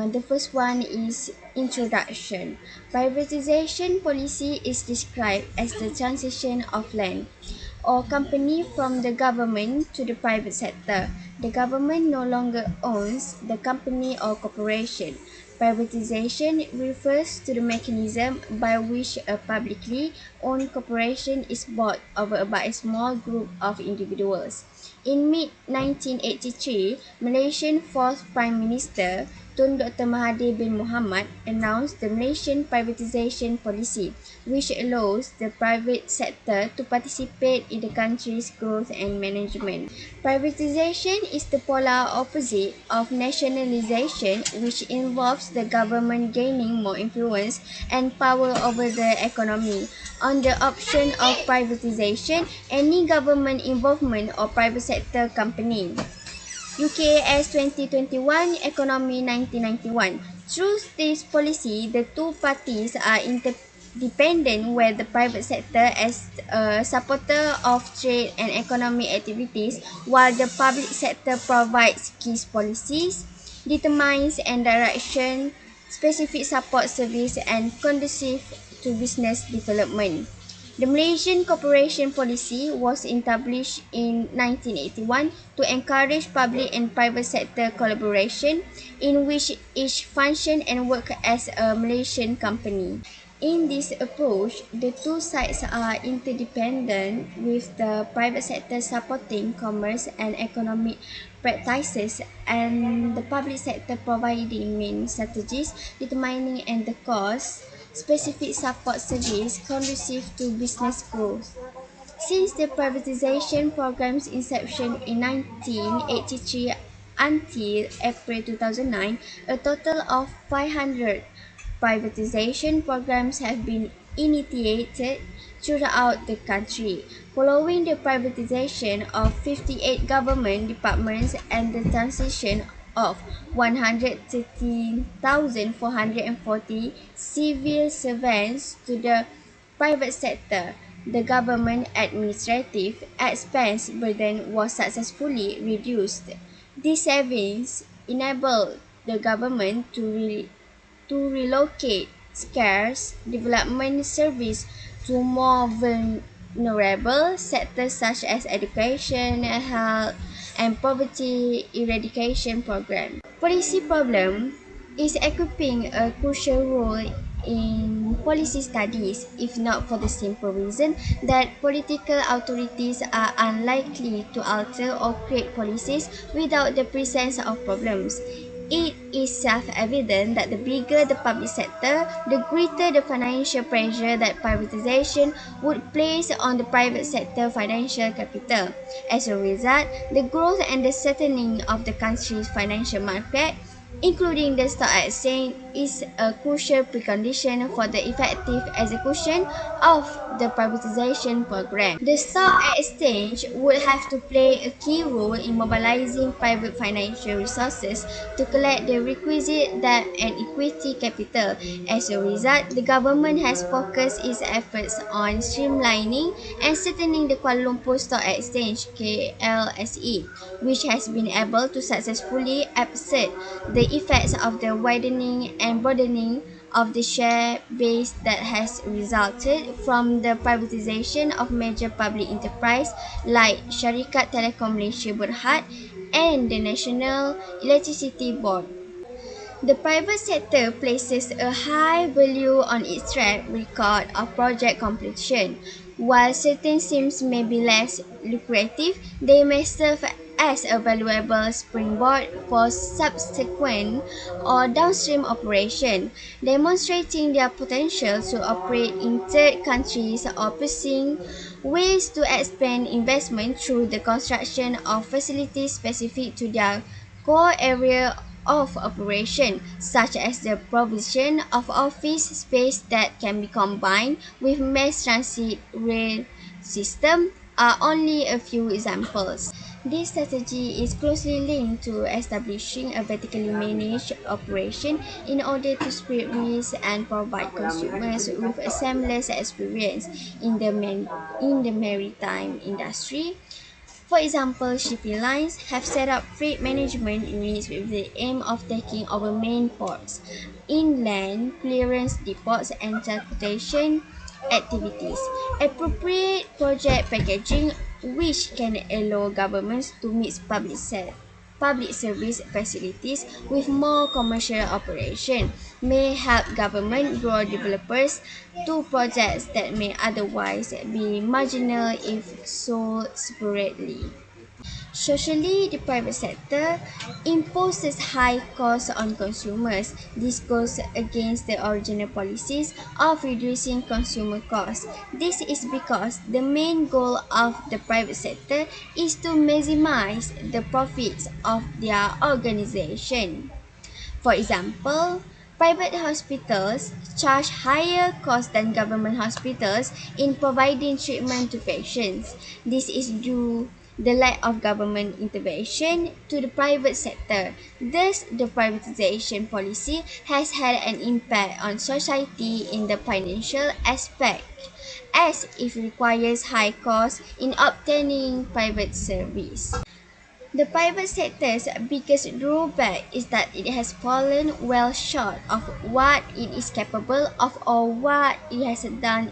The first one is introduction. Privatization policy is described as the transition of land or company from the government to the private sector. The government no longer owns the company or corporation. Privatization refers to the mechanism by which a publicly owned corporation is bought over by a small group of individuals. In mid-1983, Malaysian fourth Prime Minister Tun Dr. Mahathir bin Mohamad announced the Malaysian Privatisation Policy, which allows the private sector to participate in the country's growth and management. Privatization is the polar opposite of nationalization, which involves the government gaining more influence and power over the economy. On the option of privatization, any government involvement or private sector company. UKAS 2021, Economy 1991. Through this policy, the two parties are interdependent, where the private sector as a supporter of trade and economic activities, while the public sector provides key policies, determines and direction specific support service and conducive to business development. The Malaysian Corporation Policy was established in 1981 to encourage public and private sector collaboration, in which each function and work as a Malaysian company. In this approach, the two sides are interdependent, with the private sector supporting commerce and economic practices and the public sector providing main strategies, determining and the cost specific support service conducive to business growth. Since the privatization program's inception in 1983 until April 2009, a total of 500 privatization programs have been initiated throughout the country. Following the privatization of 58 government departments and the transition of 113,440 civil servants to the private sector, the government administrative expense burden was successfully reduced. These savings enabled the government to relocate scarce development service to more vulnerable sectors such as education, health, and poverty eradication program. Policy problem is equipping a crucial role in policy studies, if not for the simple reason that political authorities are unlikely to alter or create policies without the presence of problems. It is self-evident that the bigger the public sector, the greater the financial pressure that privatization would place on the private sector financial capital. As a result, the growth and the strengthening of the country's financial market, including the stock exchange, is a crucial precondition for the effective execution of the privatization program. The stock exchange would have to play a key role in mobilizing private financial resources to collect the requisite debt and equity capital. As a result, the government has focused its efforts on streamlining and strengthening the Kuala Lumpur Stock Exchange (KLSE), which has been able to successfully absorb the effects of the widening and broadening of the share base that has resulted from the privatization of major public enterprise like Syarikat Telekom Malaysia Berhad and the National Electricity Board. The private sector places a high value on its track record of project completion. While certain schemes may be less lucrative, they may serve as a valuable springboard for subsequent or downstream operation, demonstrating their potential to operate in third countries or pursuing ways to expand investment through the construction of facilities specific to their core area of operation, such as the provision of office space that can be combined with mass transit rail system, are only a few examples. This strategy is closely linked to establishing a vertically managed operation in order to spread risk and provide consumers with a seamless experience in the maritime industry. For example, shipping lines have set up freight management units with the aim of taking over main ports, inland clearance depots, and transportation activities. Appropriate project packaging, which can allow governments to mix public service facilities with more commercial operation, may help government grow developers to projects that may otherwise be marginal if sold separately. Socially, the private sector imposes high costs on consumers. This goes against the original policies of reducing consumer costs. This is because the main goal of the private sector is to maximize the profits of their organization. For example, private hospitals charge higher costs than government hospitals in providing treatment to patients. This is due the lack of government intervention to the private sector. Thus, the privatization policy has had an impact on society in the financial aspect, as it requires high costs in obtaining private service. The private sector's biggest drawback is that it has fallen well short of what it is capable of or what it has done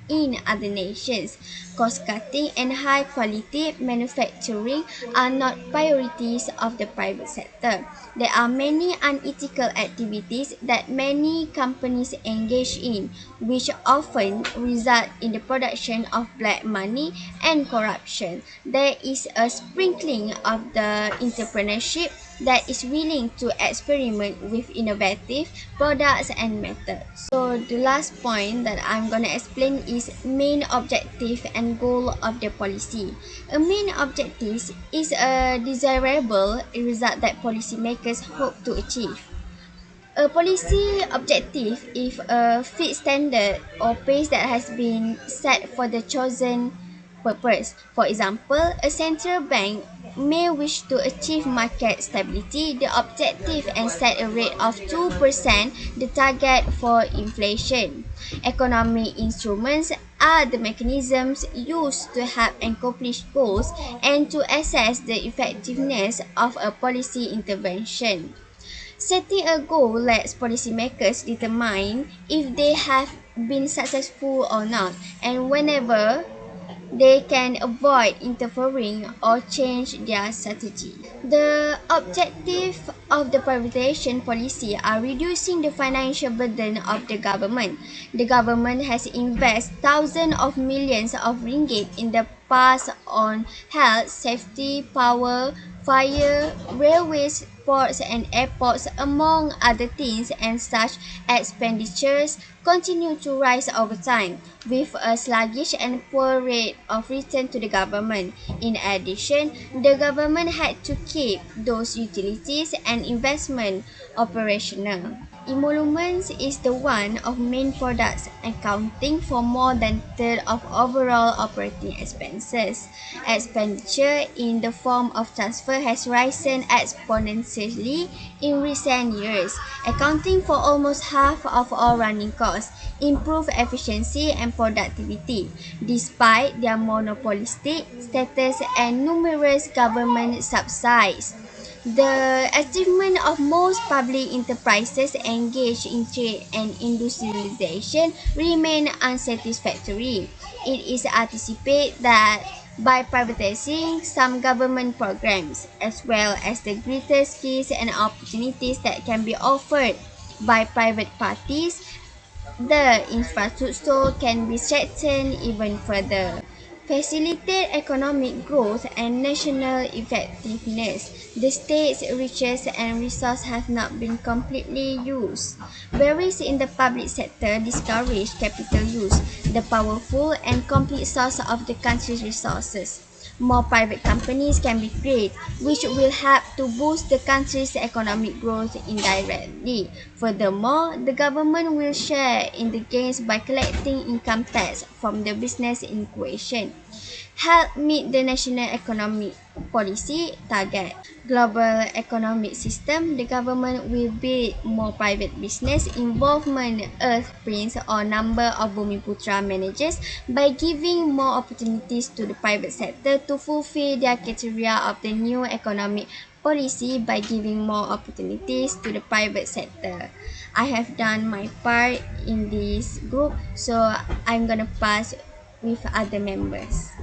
in other nations. Cost cutting and high quality manufacturing are not priorities of the private sector. There are many unethical activities that many companies engage in, which often result in the production of black money and corruption. There is a sprinkling of the entrepreneurship that is willing to experiment with innovative products and methods. So the last point that I'm going to explain is main objective and goal of the policy. A main objective is a desirable result that policymakers hope to achieve. A policy objective is a fixed standard or pace that has been set for the chosen purpose. For example, a central bank may wish to achieve market stability, the objective, and set a rate of 2%, the target for inflation. Economic instruments are the mechanisms used to help accomplish goals and to assess the effectiveness of a policy intervention. Setting a goal lets policymakers determine if they have been successful or not, and whenever they can avoid interfering or change their strategy. The objective of the privatization policy are reducing the financial burden of the government. The government has invested thousands of millions of ringgit in the past on health, safety, power, fire, railways, ports and airports, among other things, and such expenditures continue to rise over time, with a sluggish and poor rate of return to the government. In addition, the government had to keep those utilities and investment operational. Emoluments is the one of main products, accounting for more than a third of overall operating expenses. Expenditure in the form of transfer has risen exponentially in recent years, accounting for almost half of all running costs, improve efficiency and productivity, despite their monopolistic status and numerous government subsidies. The achievement of most public enterprises engaged in trade and industrialization remain unsatisfactory. It is anticipated that by privatizing some government programs, as well as the greater skills and opportunities that can be offered by private parties, the infrastructure can be strengthened even further. Facilitate economic growth and national effectiveness. The state's riches and resources have not been completely used. Barriers in the public sector discourage capital use, the powerful and complete source of the country's resources. More private companies can be created, which will help to boost the country's economic growth indirectly. Furthermore, the government will share in the gains by collecting income tax from the business in question, help meet the national economic policy target. Global economic system, the government will build more private business involvement earth prints or number of Bumiputra managers by giving more opportunities to the private sector to fulfill their criteria of the new economic policy by giving more opportunities to the private sector. I have done my part in this group, so I'm gonna pass with other members.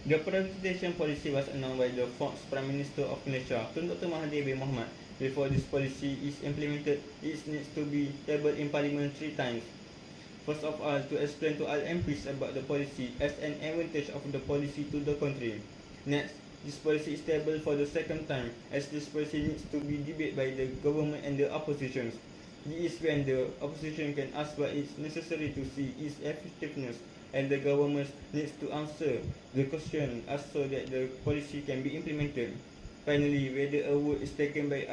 The privatization policy was announced by the fourth Prime Minister of Malaysia, Tun Dr. Mahathir bin Mohamad. Before this policy is implemented, it needs to be tabled in Parliament 3 times. First of all, to explain to all MPs about the policy as an advantage of the policy to the country. Next, this policy is tabled for the second time, as this policy needs to be debated by the government and the opposition. This is when the opposition can ask what is necessary to see its effectiveness, and the government needs to answer the question as so that the policy can be implemented. Finally, whether a vote is taken by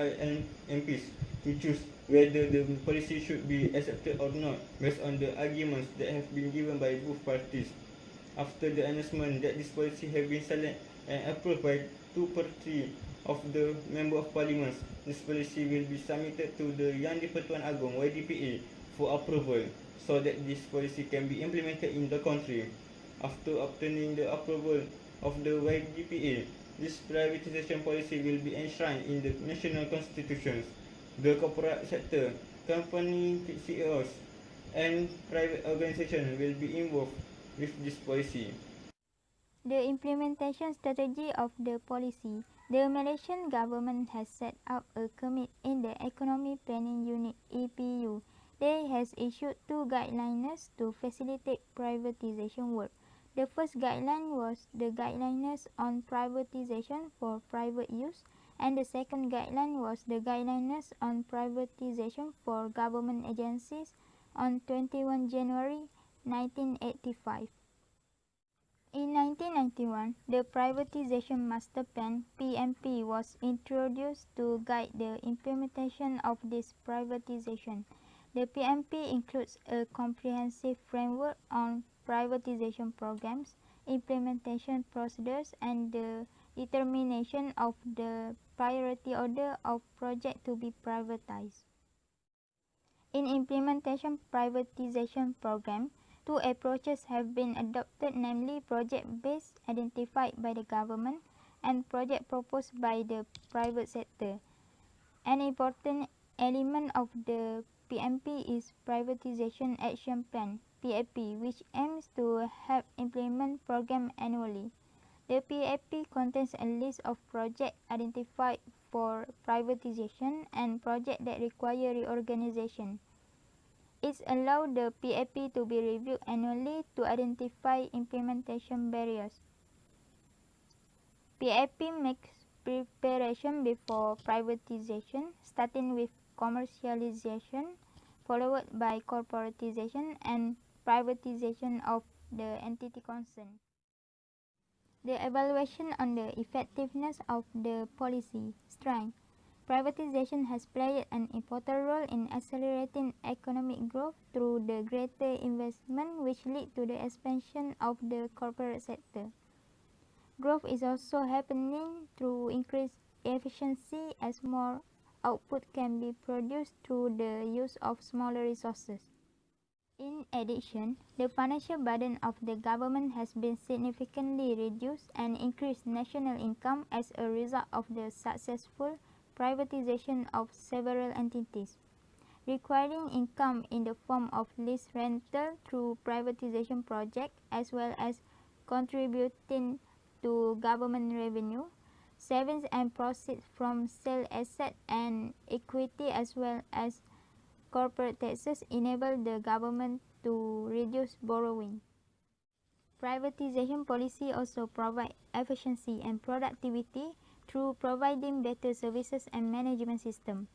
MPs to choose whether the policy should be accepted or not based on the arguments that have been given by both parties. After the announcement that this policy has been selected and approved by 2/3 of the Member of Parliament, this policy will be submitted to the Yang di-Pertuan Agong YDPA for approval so that this policy can be implemented in the country. After obtaining the approval of the YDPA, this privatization policy will be enshrined in the national constitutions. The corporate sector, company CEOs, and private organizations will be involved with this policy. The implementation strategy of the policy. The Malaysian government has set up a committee in the Economy Planning Unit EPU. They has issued 2 guidelines to facilitate privatization work. The first guideline was the guidelines on privatization for private use, and the second guideline was the guidelines on privatization for government agencies on 21 January 1985. In 1991, the Privatization Master Plan (PMP) was introduced to guide the implementation of this privatization. The PMP includes a comprehensive framework on privatization programs, implementation procedures, and the determination of the priority order of projects to be privatized. In implementation privatization program, 2 approaches have been adopted, namely project-based identified by the government and project proposed by the private sector. An important element of the PMP is Privatization Action Plan (PAP), which aims to help implement program annually. The PAP contains a list of projects identified for privatization and projects that require reorganization. It allows the PAP to be reviewed annually to identify implementation barriers. PAP makes preparation before privatization, starting with commercialization, followed by corporatization and privatization of the entity concerned. The evaluation on the effectiveness of the policy. Strength. Privatization has played an important role in accelerating economic growth through the greater investment which lead to the expansion of the corporate sector. Growth is also happening through increased efficiency as more output can be produced through the use of smaller resources. In addition, the financial burden of the government has been significantly reduced and increased national income as a result of the successful privatization of several entities, requiring income in the form of lease rental through privatization projects as well as contributing to government revenue, savings and proceeds from sale asset and equity as well as corporate taxes enable the government to reduce borrowing. Privatization policy also provides efficiency and productivity through providing better services and management system.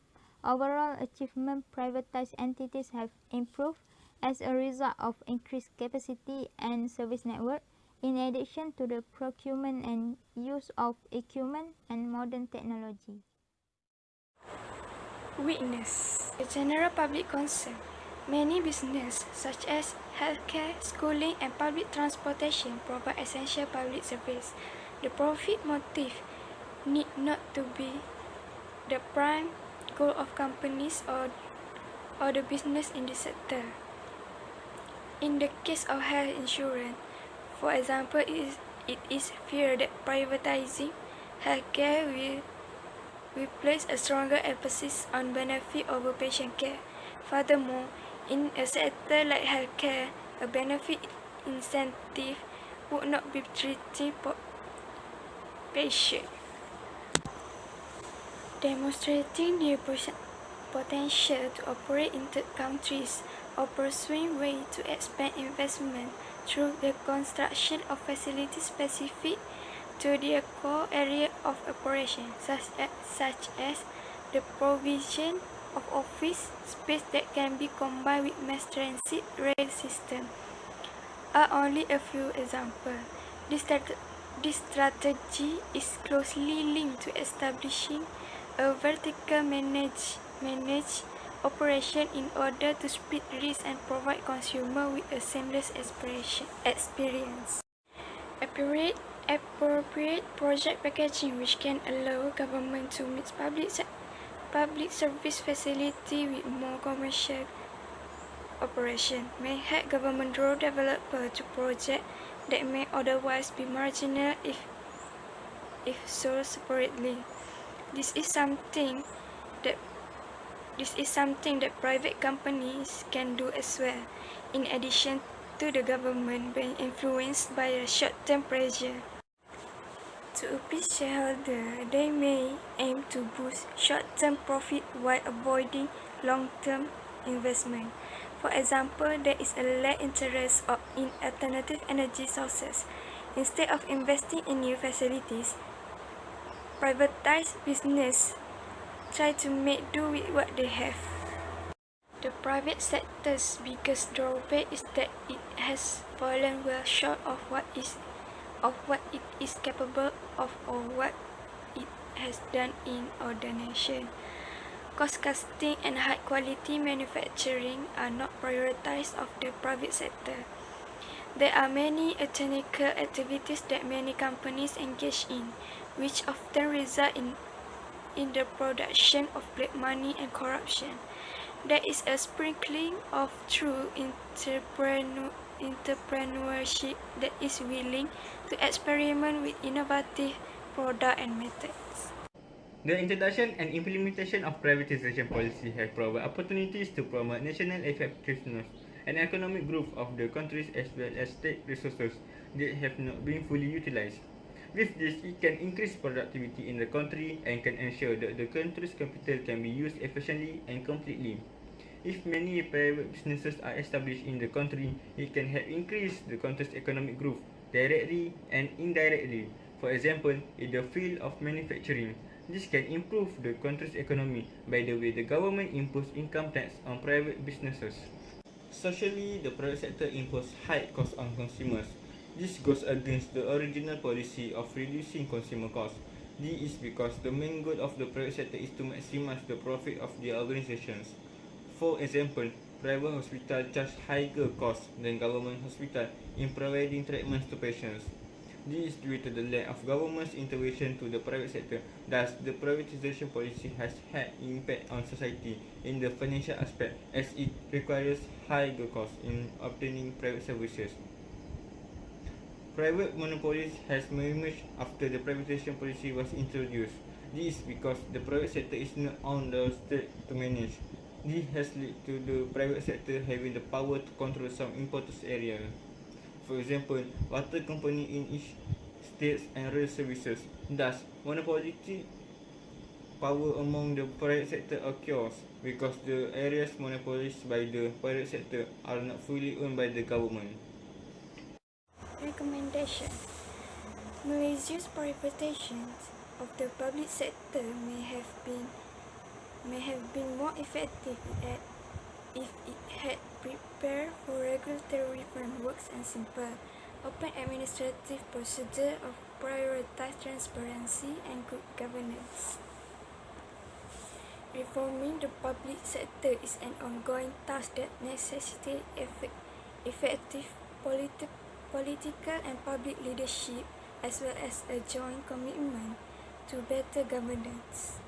Overall achievement, privatized entities have improved as a result of increased capacity and service network, in addition to the procurement and use of equipment and modern technology. Witness the general public concern. Many businesses, such as healthcare, schooling, and public transportation, provide essential public service. The profit motive need not to be the prime goal of companies or the business in this sector. In the case of health insurance, for example, it is feared that privatizing healthcare will place a stronger emphasis on benefit over patient care. Furthermore, in a sector like healthcare, a benefit incentive would not be treating patient, demonstrating their potential to operate in third countries or pursuing ways to expand investment through the construction of facilities specific to their core area of operation, such as the provision of office space that can be combined with mass transit rail system, are only a few examples. This strategy is closely linked to establishing a vertical managed operation in order to split risk and provide consumers with a seamless experience. Appropriate project packaging, which can allow government to mix public service facility with more commercial operation, may help government road developer to project that may otherwise be marginal if sold separately. This is something that private companies can do as well, in addition to the government being influenced by a short-term pressure. To appease shareholders, they may aim to boost short-term profit while avoiding long-term investment. For example, there is a lack interest in alternative energy sources. Instead of investing in new facilities, privatized business try to make do with what they have. The private sector's biggest drawback is that it has fallen well short of what it is capable of or what it has done in other nations. Cost-cutting and high-quality manufacturing are not prioritized of the private sector. There are many technical activities that many companies engage in, which often result in the production of black money and corruption. There is a sprinkling of true entrepreneurship that is willing to experiment with innovative products and methods. The introduction and implementation of privatization policy have provided opportunities to promote national effectiveness and economic growth of the countries as well as state resources that have not been fully utilized. With this, it can increase productivity in the country and can ensure that the country's capital can be used efficiently and completely. If many private businesses are established in the country, it can help increase the country's economic growth directly and indirectly. For example, in the field of manufacturing, this can improve the country's economy by the way the government imposes income tax on private businesses. Socially, the private sector imposes high costs on consumers. This goes against the original policy of reducing consumer costs. This is because the main goal of the private sector is to maximize the profit of their organizations. For example, private hospitals charge higher costs than government hospitals in providing treatments to patients. This is due to the lack of government's intervention to the private sector. Thus, the privatization policy has had impact on society in the financial aspect, as it requires higher costs in obtaining private services. Private monopolies has emerged after the privatization policy was introduced. This is because the private sector is not on the state to manage. This has led to the private sector having the power to control some important areas. For example, water company in each state and rail services. Thus, monopolistic power among the private sector occurs because the areas monopolized by the private sector are not fully owned by the government. Recommendation: Malaysia's privatization of the public sector may have been more effective if it had prepared for regulatory frameworks and simple, open administrative procedure of prioritized transparency and good governance. Reforming the public sector is an ongoing task that necessitates effective political and public leadership, as well as a joint commitment to better governance.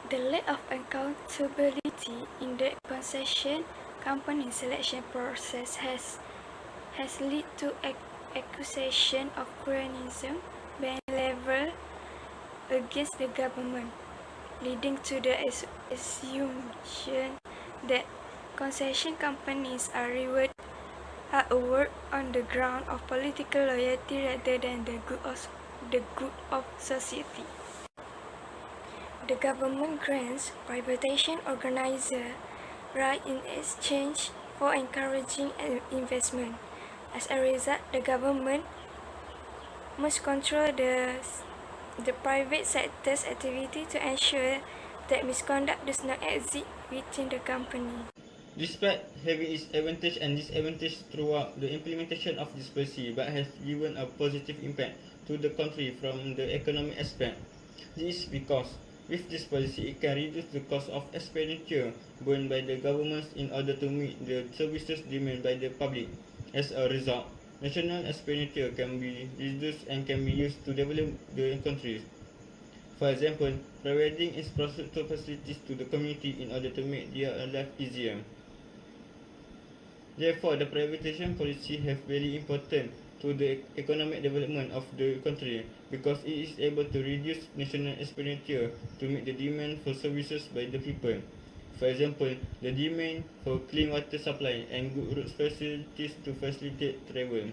The lack of accountability in the concession company selection process has led to accusation of cronyism being leveled against the government, leading to the assumption that concession companies are awarded on the ground of political loyalty rather than the good of society. The government grants privatization organizers right in exchange for encouraging investment. As a result, the government must control the private sector's activity to ensure that misconduct does not exist within the company. Despite having its advantage and disadvantage throughout the implementation of this policy, but has given a positive impact to the country from the economic aspect. This is because with this policy, it can reduce the cost of expenditure borne by the governments in order to meet the services demanded by the public. As a result, national expenditure can be reduced and can be used to develop the country. For example, providing infrastructure facilities to the community in order to make their life easier. Therefore, the privatization policy have very important to the economic development of the country because it is able to reduce national expenditure to meet the demand for services by the people. For example, the demand for clean water supply and good road facilities to facilitate travel.